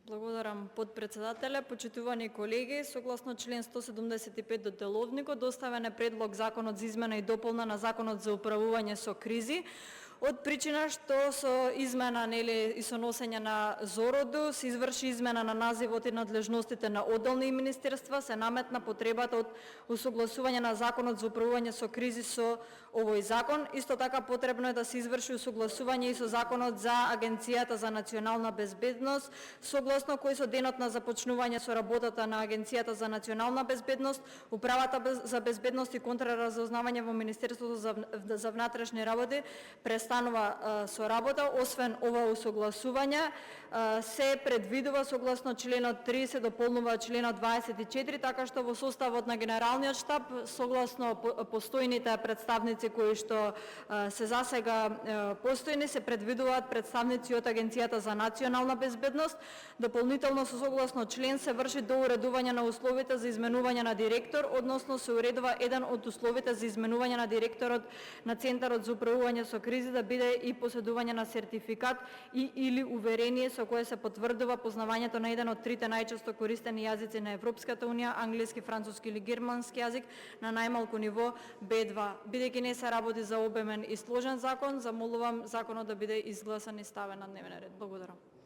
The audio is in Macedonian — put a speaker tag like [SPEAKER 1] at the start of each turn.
[SPEAKER 1] Благодарам, подпредседателе. Почитувани колеги, согласно член 175 до Деловникот, доставен е предлог Законот за измена и дополна на Законот за управување со кризи, од причина што со измена и со носење на зороду се изврши измена на називот и надлежностите на одделни министерства, се наметна потребата од усогласување на Законот за управување со кризи со овој закон. Исто така потребно е да се изврши усогласување и со Законот за Агенцијата за национална безбедност, согласно кој со денот на започнување со работата на Агенцијата за национална безбедност, Управата за безбедност и контраразузнавање во Министерството за внатрешни работи престанува со работа. Освен ова усогласување, се предвидува согласно членот 30 дополнува членот 24, така што во составот на Генералниот штаб, согласно постојните представници кои што се засега постојни, се предвидуваат представници од Агенцијата за национална безбедност. Дополнително со согласно член се врши доуредување на условите за изменување на директор, односно се уредува еден од условите за изменување на директорот на Центарот за управување со кризи да биде и поседување на сертификат и или уверение со кое се потврдува познавањето на еден од трите најчесто користени јазици на Европската унија, англиски, француски или германски јазик на најмалку ниво B2. Бидејќи не се работи за обемен и сложен закон, замолувам законот да биде изгласан и ставен на дневен ред. Благодарам.